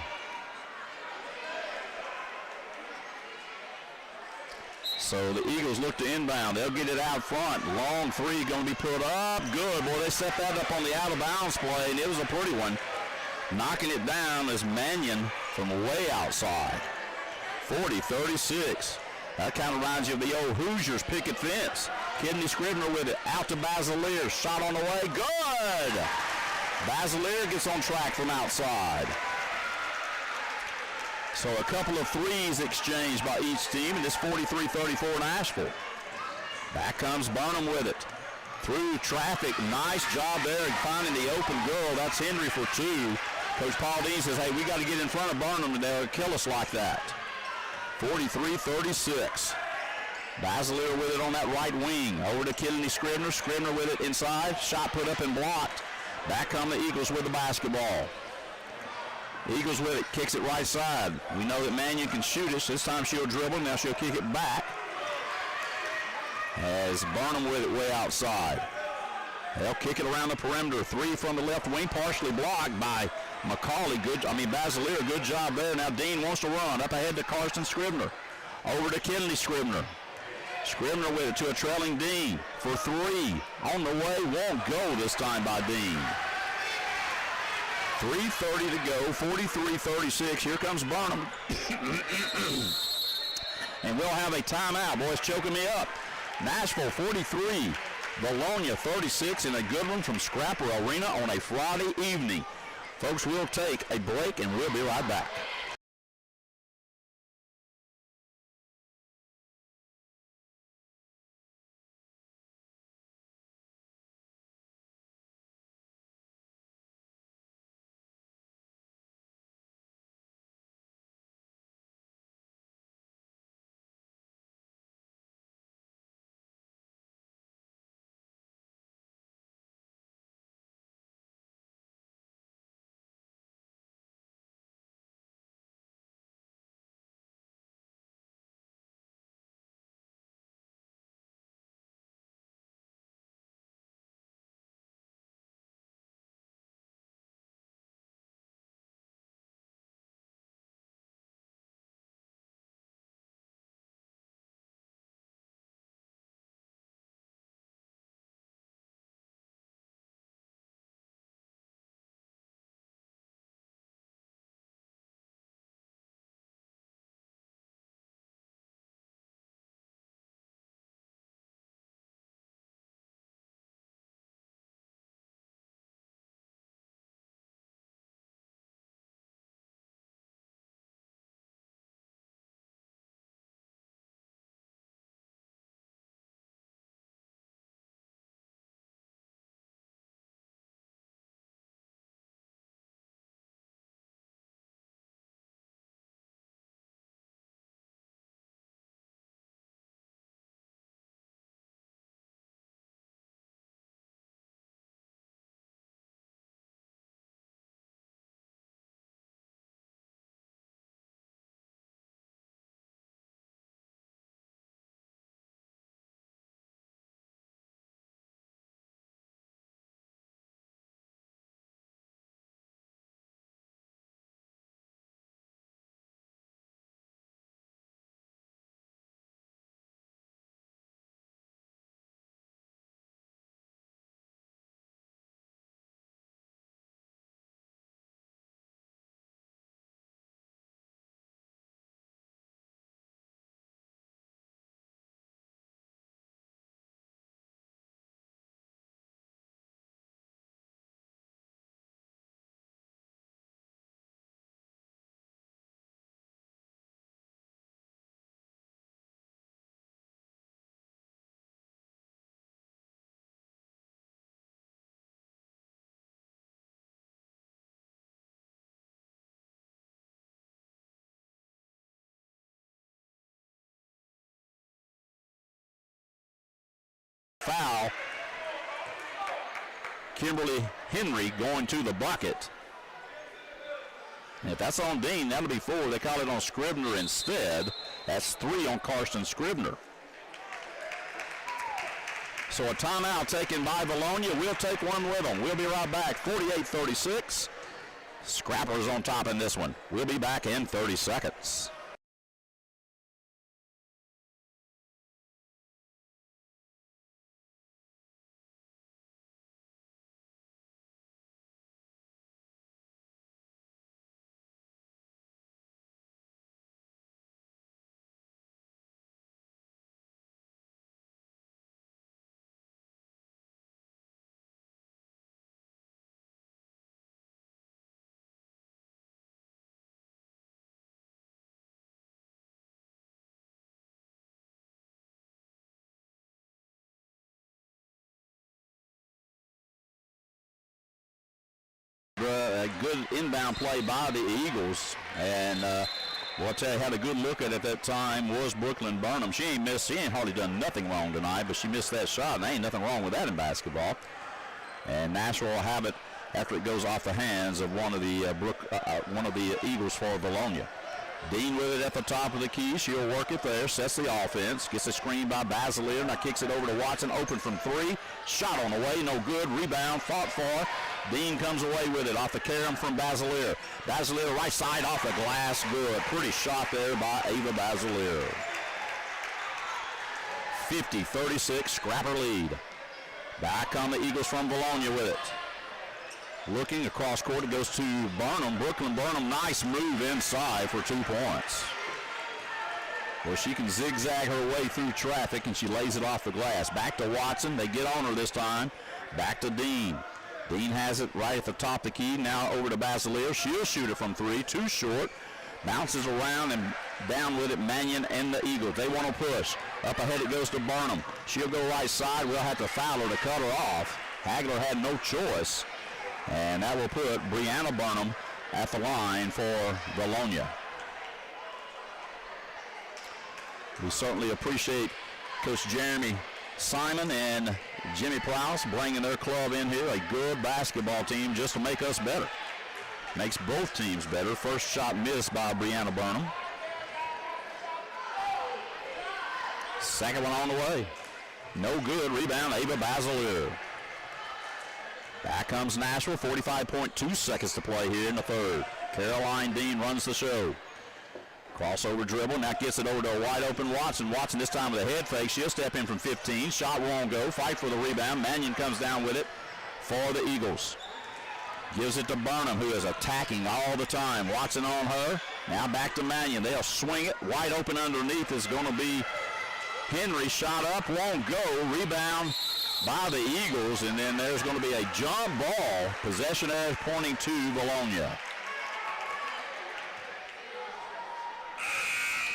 [SPEAKER 1] So the Eagles look to inbound. They'll get it out front. Long 3 going to be put up. Good. Boy, they set that up on the out-of-bounds play, and it was a pretty one. Knocking it down is Mannion from way outside. 40-36. That kind of reminds you of the old Hoosiers picket fence. Kidney Scribner with it. Out to Basilier. Shot on the way. Good! Basilier gets on track from outside. So a couple of 3s exchanged by each team, and it's 43-34 Nashville. Back comes Burnham with it. Through traffic. Nice job there finding the open girl. That's Henry for 2. Coach Paul Dean says, hey, we got to get in front of Burnham and they'll kill us like that. 43-36. Basilier with it on that right wing. Over to Kidney Scribner. Scribner with it inside. Shot put up and blocked. Back come the Eagles with the basketball. Eagles with it, kicks it right side. We know that Mannion can shoot it. So this time she'll dribble. Now she'll kick it back. As Burnham with it way outside. They'll kick it around the perimeter. Three from the left wing, partially blocked by McCauley. Basilier, good job there. Now Dean wants to run. Up ahead to Carson Scribner. Over to Kennedy Scribner. Scribner with it to a trailing Dean for three. On the way, won't go this time by Dean. 3:30 to go, 43-36. Here comes Burnham. And we'll have a timeout. Boys choking me up. Nashville 43, Vilonia 36, and a good one from Scrapper Arena on a Friday evening. Folks, we'll take a break and we'll be right back. Foul. Kimberly Henry going to the bucket. And if that's on Dean, that'll be 4. They call it on Scribner instead. That's 3 on Karsten Scribner. So a timeout taken by Vilonia. We'll take one with them. We'll be right back. 48-36. Scrappers on top in this one. We'll be back in 30 seconds. A good inbound play by the Eagles, and well, I tell you, had a good look at that time was Brooklyn Burnham. She ain't hardly done nothing wrong tonight, but she missed that shot, and there ain't nothing wrong with that in basketball. And Nashville will have it after it goes off the hands of one of the Eagles for Vilonia. Dean with it at the top of the key. She'll work it there, sets the offense, gets a screen by Basilier, now kicks it over to Watson, open from three. Shot on the way, no good. Rebound, fought for. Dean comes away with it off the carom from Basilier. Basilier right side off the glass, good. Pretty shot there by Ava Basilier. 50-36, scrapper lead. Back come the Eagles from Vilonia with it. Looking across court, it goes to Burnham. Brooklyn Burnham, nice move inside for 2 points. Well, she can zigzag her way through traffic, and she lays it off the glass. Back to Watson. They get on her this time. Back to Dean. Dean has it right at the top of the key. Now over to Basilier. She'll shoot it from three. Too short. Bounces around and down with it Mannion and the Eagles. They want to push. Up ahead it goes to Burnham. She'll go right side. We'll have to foul her to cut her off. Hagler had no choice. And that will put Brianna Burnham at the line for Vilonia. We certainly appreciate Coach Jeremy Simon and Jimmy Prowse bringing their club in here, a good basketball team just to make us better. Makes both teams better. First shot missed by Brianna Burnham. Second one on the way. No good. Rebound, Ava Basilier. Back comes Nashville. 45.2 seconds to play here in the third. Caroline Dean runs the show. Crossover dribble. Now gets it over to a wide open Watson. Watson this time with a head fake. She'll step in from 15. Shot won't go. Fight for the rebound. Mannion comes down with it for the Eagles. Gives it to Burnham, who is attacking all the time. Watson on her. Now back to Mannion. They'll swing it. Wide open underneath is going to be Henry. Shot up. Won't go. Rebound by the Eagles. And then there's going to be a jump ball. Possession as pointing to Vilonia.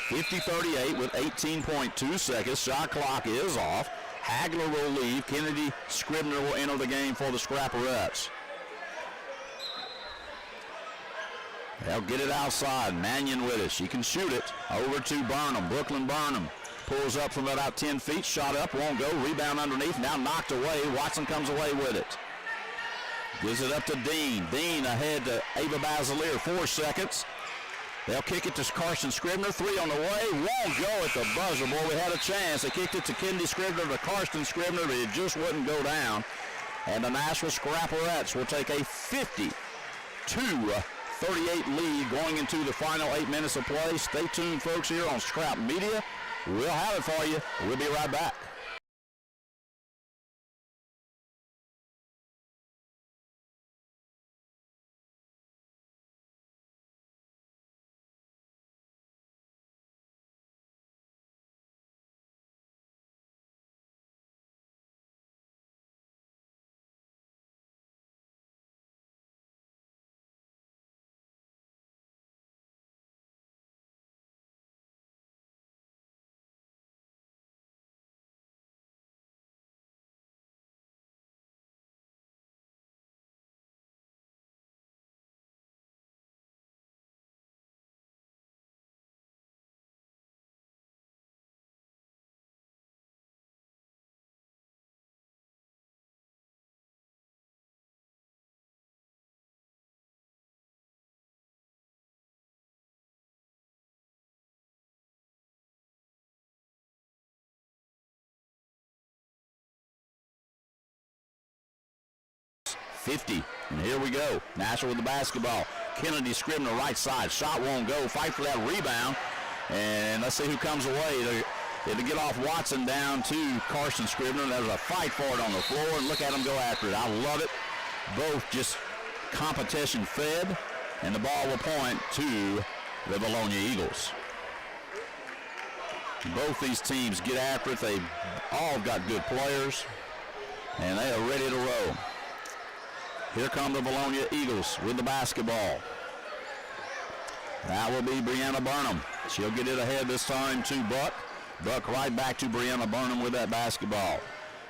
[SPEAKER 1] 50-38 with 18.2 seconds. Shot clock is off. Hagler will leave. Kennedy Scribner will enter the game for the Scrapperettes. They'll get it outside. Mannion with it. She can shoot it. Over to Burnham. Brooklyn Burnham pulls up from about 10 feet. Shot up. Won't go. Rebound underneath. Now knocked away. Watson comes away with it. Gives it up to Dean. Dean ahead to Ava Basilier. 4 seconds. They'll kick it to Carson Scribner. 3 on the way. Won't go at the buzzer. Boy, we had a chance. They kicked it to Kennedy Scribner to Carson Scribner, but it just wouldn't go down. And the Nashville Scrapperettes will take a 52-38 lead going into the final 8 minutes of play. Stay tuned, folks, here on Scrap Media. We'll have it for you. We'll be right back. And here we go. Nashville with the basketball. Kennedy Scribner right side. Shot won't go. Fight for that rebound. And let's see who comes away. It'll get off Watson down to Carson Scribner. There's a fight for it on the floor, and look at them go after it. I love it. Both just competition fed, and the ball will point to the Vilonia Eagles. Both these teams get after it. They all got good players, and they are ready to roll. Here come the Vilonia Eagles with the basketball. That will be Brianna Burnham. She'll get it ahead this time to Buck. Buck right back to Brianna Burnham with that basketball.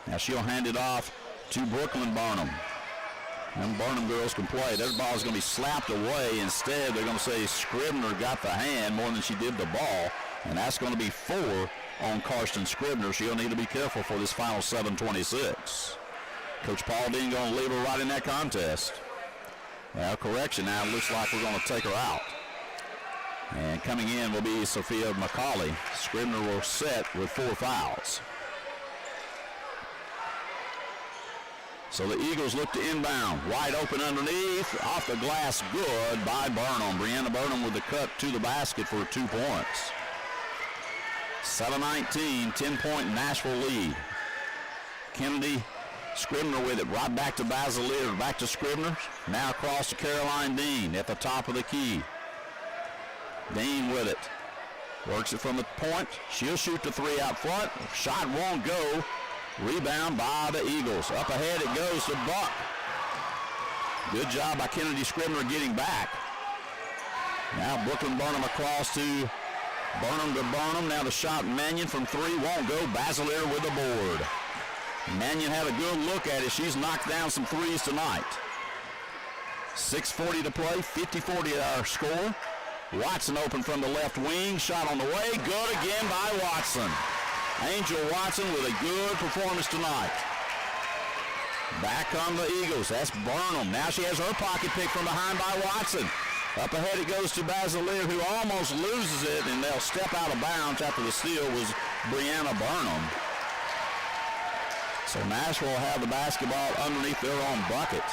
[SPEAKER 1] Now she'll hand it off to Brooklyn Burnham. Them Burnham girls can play. Their ball is going to be slapped away. Instead, they're going to say Scribner got the hand more than she did the ball. And that's going to be 4 on Carson Scribner. She'll need to be careful for this final 7:26. Coach Paul Dean going to leave her right in that contest. Now, correction, now it looks like we're going to take her out. And coming in will be Sophia McCauley. Scribner will set with 4 fouls. So the Eagles look to inbound. Wide open underneath. Off the glass, good by Burnham. Brianna Burnham with the cut to the basket for 2 points. 7-19, 10-point Nashville lead. Kennedy Scribner with it, right back to Basilier, back to Scribner. Now across to Caroline Dean at the top of the key. Dean with it. Works it from the point. She'll shoot the 3 out front. Shot won't go. Rebound by the Eagles. Up ahead it goes to Buck. Good job by Kennedy Scribner getting back. Now Brooklyn Burnham across to Burnham. Now the shot, Mannion from 3 won't go. Basilier with the board. Mannion had a good look at it. She's knocked down some 3s tonight. 6:40 to play, 50-40 our score. Watson open from the left wing. Shot on the way. Good again by Watson. Angel Watson with a good performance tonight. Back on the Eagles. That's Burnham. Now she has her pocket pick from behind by Watson. Up ahead it goes to Basilier, who almost loses it, and they'll step out of bounds after the steal was Brianna Burnham. So Nashville will have the basketball underneath their own bucket.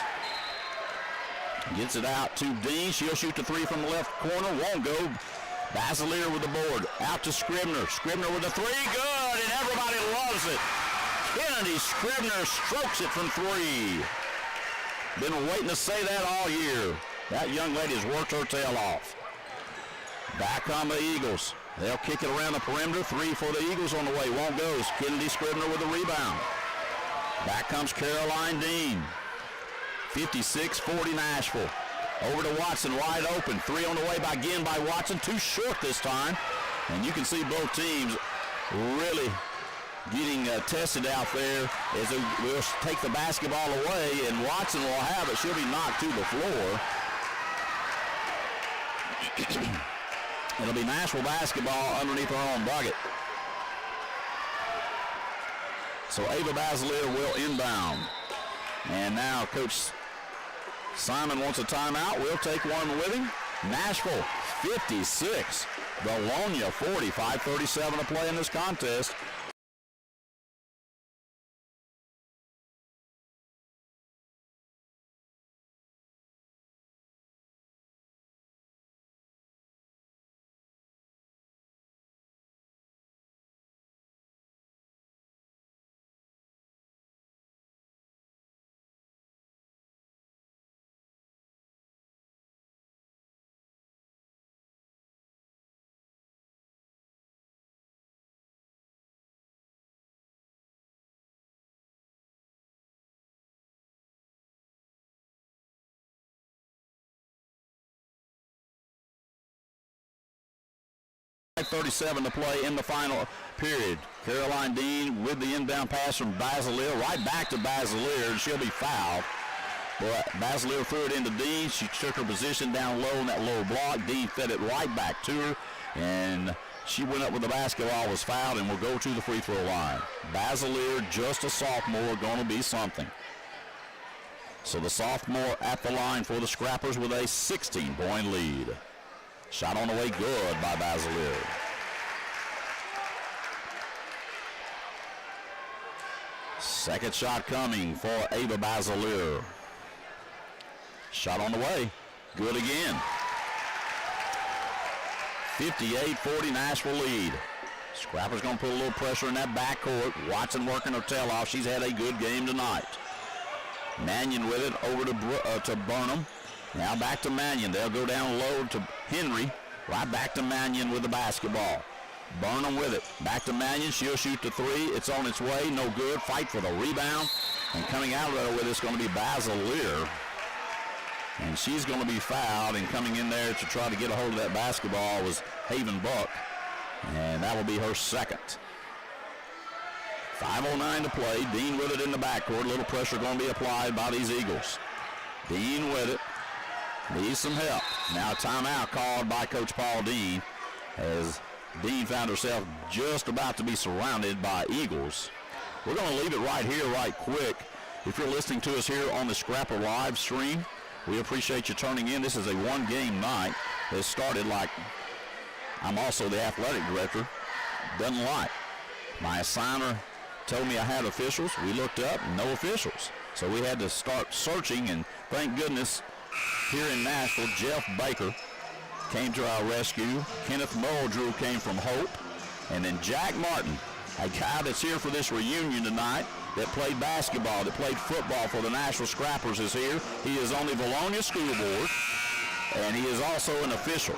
[SPEAKER 1] Gets it out to Dean. She'll shoot the 3 from the left corner. Won't go. Basilier with the board. Out to Scribner. Scribner with the 3. Good, and everybody loves it. Kennedy Scribner strokes it from 3. Been waiting to say that all year. That young lady has worked her tail off. Back on the Eagles. They'll kick it around the perimeter. 3 for the Eagles on the way. Won't go. Kennedy Scribner with the rebound. Back comes Caroline Dean. 56-40 Nashville. Over to Watson, wide open. 3 on the way again by Watson. Too short this time. And you can see both teams really getting tested out there as they will take the basketball away, and Watson will have it. She'll be knocked to the floor. It'll be Nashville basketball underneath her own bucket. So Ava Basilier will inbound. And now Coach Simon wants a timeout. We'll take one with him. Nashville 56. Vilonia 40. 5:37 to play in this contest. .37 to play in the final period. Caroline Dean with the inbound pass from Basilier, right back to Basilier, and she'll be fouled. But Basilier threw it into Dean. She took her position down low in that low block. Dean fed it right back to her, and she went up with the basketball, was fouled, and will go to the free throw line. Basilier, just a sophomore, going to be something. So the sophomore at the line for the Scrappers with a 16-point lead. Shot on the way, good by Basilier. Second shot coming for Ava Basilier. Shot on the way, good again. 58-40 Nashville lead. Scrappers going to put a little pressure in that backcourt. Watson working her tail off. She's had a good game tonight. Mannion with it over to Burnham. Now back to Mannion. They'll go down low to Henry. Right back to Mannion with the basketball. Burnham with it. Back to Mannion. She'll shoot the 3. It's on its way. No good. Fight for the rebound. And coming out of there with it's going to be Basilier. And she's going to be fouled. And coming in there to try to get a hold of that basketball was Haven Buck. And that will be her second. 5:09 to play. Dean with it in the backcourt. A little pressure going to be applied by these Eagles. Dean with it. Needs some help. Now timeout called by Coach Paul Dean as Dean found herself just about to be surrounded by Eagles. We're going to leave it right here right quick. If you're listening to us here on the Scrapper live stream, We appreciate you turning in. This is a one-game night. It started like I'm also the athletic director. Doesn't like. My assigner told me I had officials. We looked up, no officials. So we had to start searching, and thank goodness here in Nashville, Jeff Baker came to our rescue. Kenneth Muldrew came from Hope. And then Jack Martin, a guy that's here for this reunion tonight, that played basketball, that played football for the Nashville Scrappers, is here. He is on the Vilonia School Board, and he is also an official.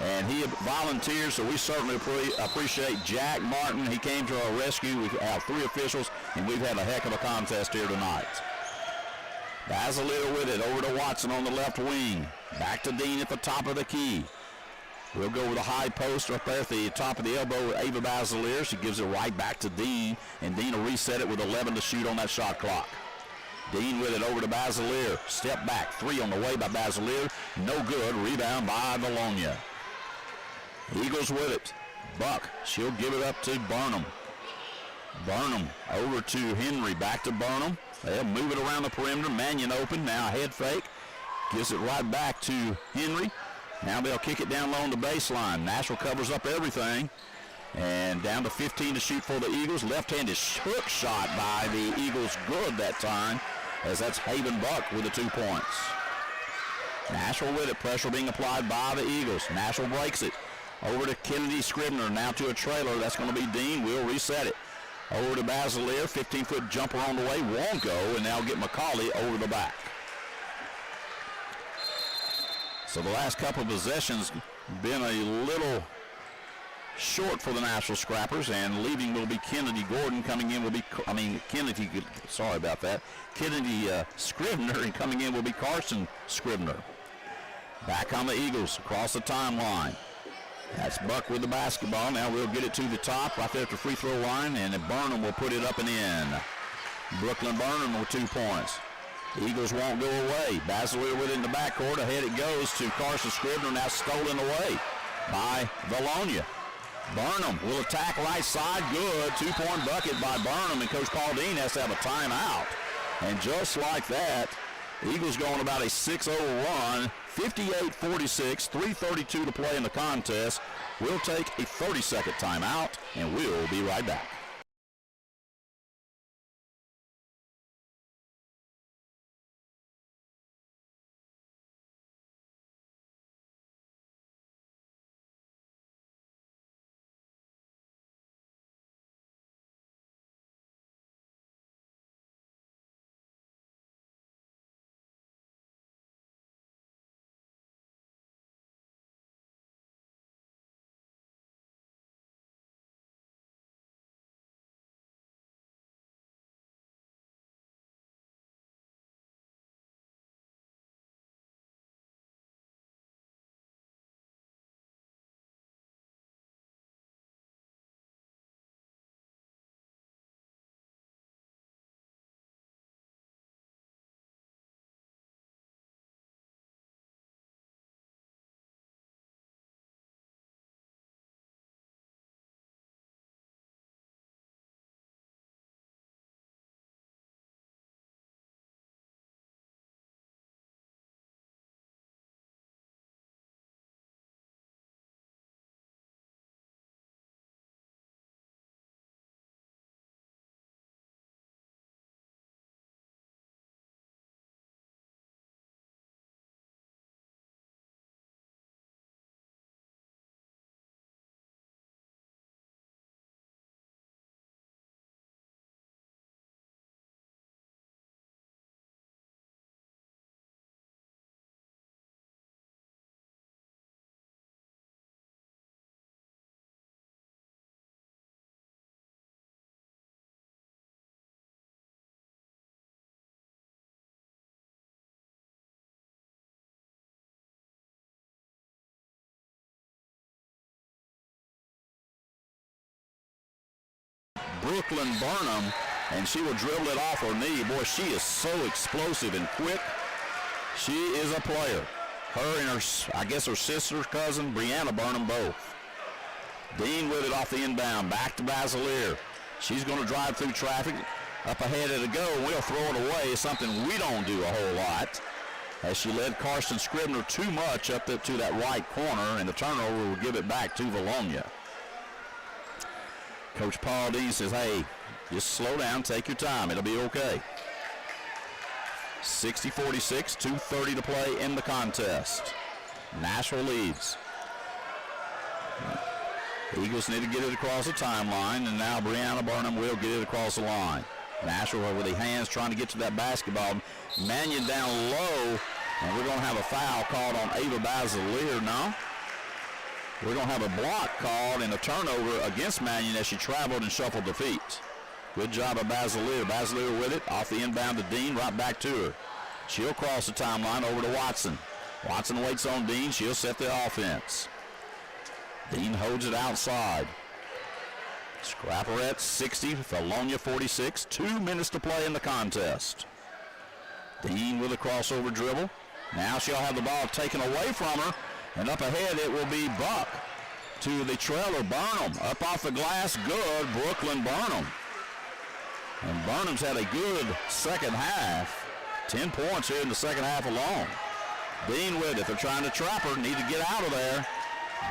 [SPEAKER 1] And he volunteers, so we certainly appreciate Jack Martin. He came to our rescue. We have 3 officials, and we've had a heck of a contest here tonight. Basilier with it, over to Watson on the left wing. Back to Dean at the top of the key. We'll go with the high post up there at the top of the elbow with Ava Basilier. She gives it right back to Dean, and Dean will reset it with 11 to shoot on that shot clock. Dean with it over to Basilier. Step back, 3 on the way by Basilier. No good. Rebound by Vilonia. Eagles with it. Buck, she'll give it up to Burnham. Burnham over to Henry. Back to Burnham. They'll move it around the perimeter. Mannion open. Now head fake. Gives it right back to Henry. Now they'll kick it down low on the baseline. Nashville covers up everything. And down to 15 to shoot for the Eagles. Left-handed hook shot by the Eagles. Good that time, as that's Haven Buck with the 2 points. Nashville with it. Pressure being applied by the Eagles. Nashville breaks it. Over to Kennedy Scribner. Now to a trailer. That's going to be Dean. We'll reset it. Over to Basilier. 15-foot jumper on the way. Won't go. And now get McCauley over the back. So the last couple of possessions been a little short for the Nashville Scrappers, and leaving will be Kennedy Gordon. Coming in will be, Kennedy, sorry about that, Kennedy Scribner, and coming in will be Carson Scribner. Back on the Eagles, across the timeline. That's Buck with the basketball. Now we'll get it to the top, right there at the free throw line, and then Burnham will put it up and in. Brooklyn Burnham with 2 points. Eagles won't go away. Basilier with it in the backcourt. Ahead it goes to Carson Scribner, now stolen away by Vilonia. Burnham will attack right side. Good. 2-point bucket by Burnham, and Coach Paul Dean has to have a timeout. And just like that, Eagles going about a 6-0 run, 58-46, 3:32 to play in the contest. We'll take a 30-second timeout, and we'll be right back. Brooklyn Burnham, and she will dribble it off her knee. Boy, she is so explosive and quick. She is a player. Her and her sister, cousin, Brianna Burnham, both. Dean with it off the inbound, back to Basilier. She's going to drive through traffic. Up ahead at a go, we'll throw it away, something we don't do a whole lot. as she led Karsten Scribner too much up to that right corner, and the turnover will give it back to Vilonia. Coach Paul Dean says, hey, just slow down, take your time, it'll be okay. 60-46, 2:30 to play in the contest. Nashville leads. The Eagles need to get it across the timeline, and now Brianna Burnham will get it across the line. Nashville with the hands trying to get to that basketball. Mannion down low, and we're going to have a foul called on Ava Basilier now. We're going to have a block called and a turnover against Mannion as she traveled and shuffled the feet. Good job of Basilier. Basilier with it, off the inbound to Dean, right back to her. She'll cross the timeline over to Watson. Watson waits on Dean. She'll set the offense. Dean holds it outside. Scrapperette 60, Vilonia 46. 2 minutes to play in the contest. Dean with a crossover dribble. Now she'll have the ball taken away from her. And up ahead it will be Buck to the trailer. Burnham up off the glass. Good. Brooklyn Burnham. And Burnham's had a good second half. 10 points here in the second half alone. Dean with it. They're trying to trap her. Need to get out of there.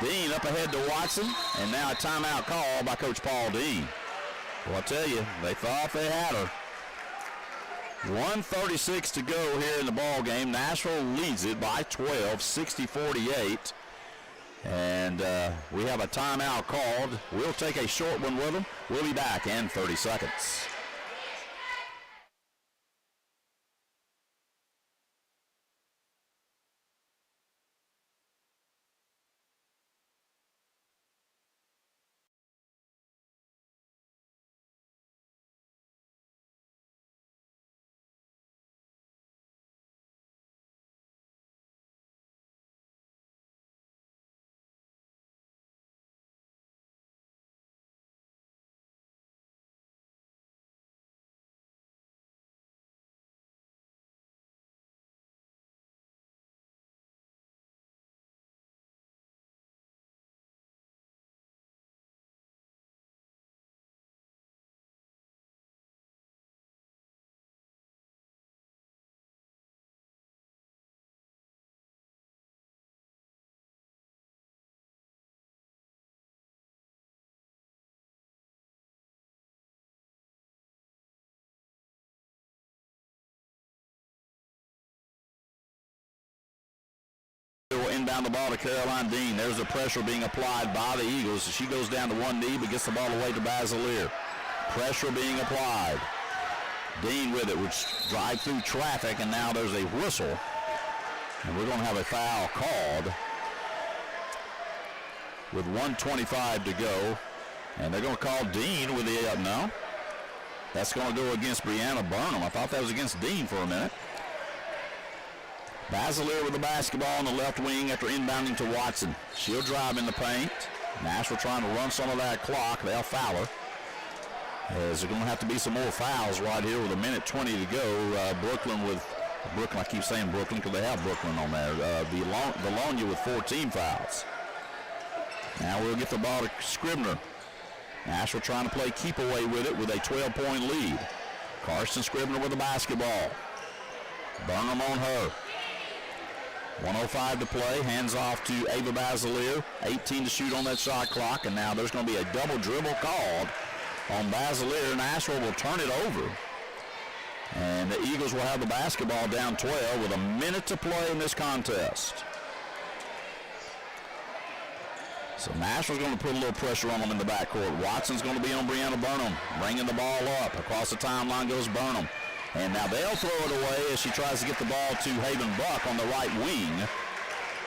[SPEAKER 1] Dean up ahead to Watson. And now a timeout call by Coach Paul Dean. Well, I tell you, they thought they had her. 1:36 to go here in the ball game. Nashville leads it by 12, 60-48. And we have a timeout called. We'll take a short one with them. We'll be back in 30 seconds. Will inbound the ball to Caroline Dean. There's the pressure being applied by the Eagles. She goes down to one knee but gets the ball away to Basilier. Pressure being applied. Dean with it, which drive through traffic, and now there's a whistle. And we're going to have a foul called with 1:25 to go. And they're going to call Dean with the no. That's going to go against Brianna Burnham. I thought that was against Dean for a minute. Basilier with the basketball on the left wing after inbounding to Watson. She'll drive in the paint. Nashville trying to run some of that clock. They'll foul her. As there's going to have to be some more fouls right here with 1:20 to go. Brooklyn, I keep saying Brooklyn because they have Brooklyn on there. Vilonia with 14 fouls. Now we'll get the ball to Scribner. Nashville trying to play keep away with it with a 12-point lead. Karsten Scribner with the basketball. Burnham on her. 1:05 to play. Hands off to Ava Basilier. 18 to shoot on that shot clock. And now there's going to be a double dribble called on Basilier. Nashville will turn it over. And the Eagles will have the basketball down 12 with 1 minute to play in this contest. So Nashville's going to put a little pressure on them in the backcourt. Watson's going to be on Brianna Burnham, bringing the ball up. Across the timeline goes Burnham. And now they'll throw it away as she tries to get the ball to Haven Buck on the right wing.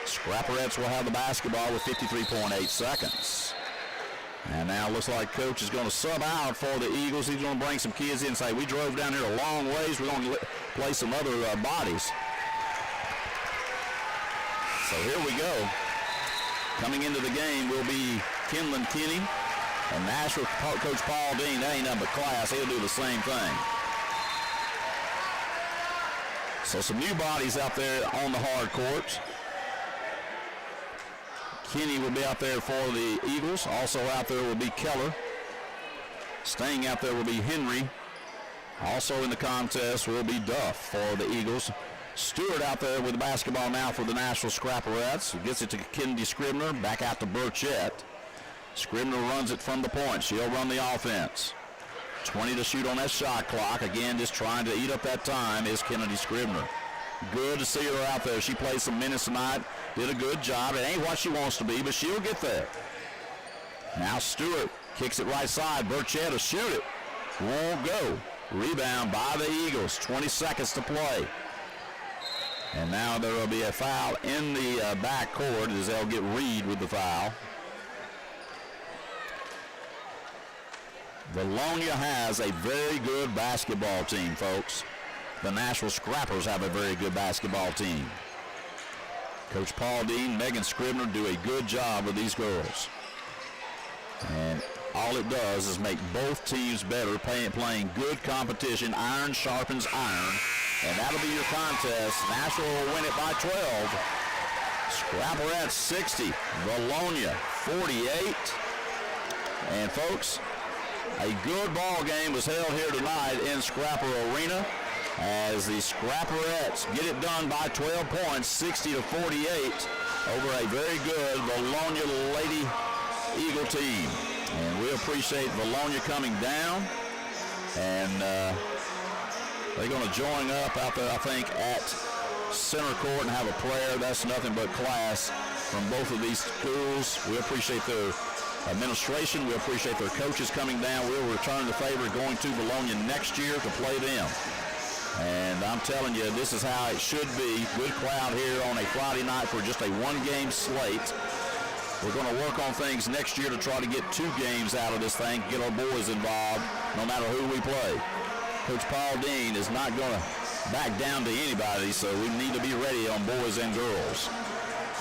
[SPEAKER 1] Scrapperettes will have the basketball with 53.8 seconds. And now it looks like Coach is going to sub out for the Eagles. He's going to bring some kids in and say, we drove down here a long ways. We're going to play some other bodies. So here we go. Coming into the game will be Kenlon Kinney and Nashville Coach Paul Dean. That ain't nothing but class. He'll do the same thing. So some new bodies out there on the hard court. Kinney will be out there for the Eagles. Also out there will be Keller. Staying out there will be Henry. Also in the contest will be Duff for the Eagles. Stewart out there with the basketball now for the Nashville Scrapperettes. Gets it to Kennedy Scribner, back out to Burchett. Scribner runs it from the point. She'll run the offense. 20 to shoot on that shot clock. Again, just trying to eat up that time is Kennedy Scribner. Good to see her out there. She played some minutes tonight. Did a good job. It ain't what she wants to be, but she'll get there. Now Stewart kicks it right side. Burchett will shoot it. Won't go. Rebound by the Eagles. 20 seconds to play. And now there will be a foul in the back court as they'll get Reed with the foul. Vilonia has a very good basketball team, folks. The Nashville Scrappers have a very good basketball team. Coach Paul Dean, Megan Scribner do a good job with these girls. And all it does is make both teams better, playing good competition. Iron sharpens iron. And that'll be your contest. Nashville will win it by 12. Scrapperettes 60. Vilonia 48. And folks, a good ball game was held here tonight in Scrapper Arena as the Scrapperettes get it done by 12 points, 60 to 48 over a very good Vilonia Lady Eagle team. And we appreciate Vilonia coming down. And they're going to join up out there, I think, at center court and have a prayer. That's nothing but class from both of these schools. We appreciate their administration. We appreciate their coaches coming down. We'll return the favor going to Vilonia next year to play them. And I'm telling you, this is how it should be. Good crowd here on a Friday night for just a one-game slate. We're going to work on things next year to try to get 2 games out of this thing, get our boys involved, no matter who we play. Coach Paul Dean is not going to back down to anybody, so we need to be ready on boys and girls.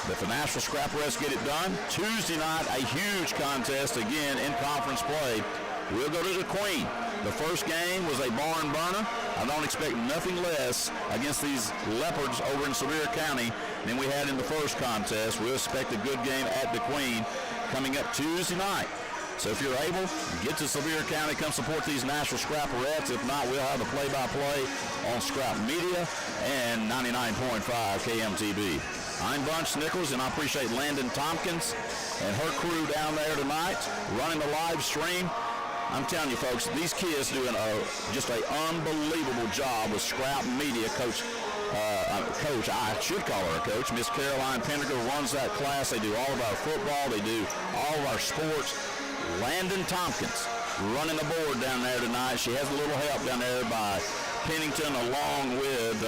[SPEAKER 1] But the Nashville Scrapperettes get it done. Tuesday night, a huge contest again in conference play. We'll go to the Queen. The first game was a barn burner. I don't expect nothing less against these Leopards over in Sevier County than we had in the first contest. We'll expect a good game at the Queen coming up Tuesday night. So if you're able, get to Sevier County, come support these Nashville Scrapperettes. If not, we'll have the play-by-play on Scrap Media and 99.5 KMTB. I'm Bunch Nichols, and I appreciate Landon Tompkins and her crew down there tonight running the live stream. I'm telling you, folks, these kids doing just an unbelievable job with Scrap Media. Coach, I should call her a coach. Miss Caroline Penderger runs that class. They do all of our football. They do all of our sports. Landon Tompkins running the board down there tonight. She has a little help down there by Pennington along with,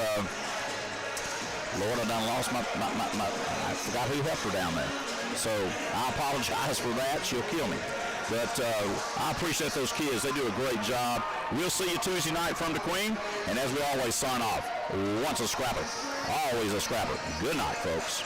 [SPEAKER 1] Lord, I done lost my I forgot who helped her down there. So I apologize for that. She'll kill me. But I appreciate those kids. They do a great job. We'll see you Tuesday night from the Queen. And as we always sign off, once a Scrapper, always a Scrapper. Good night, folks.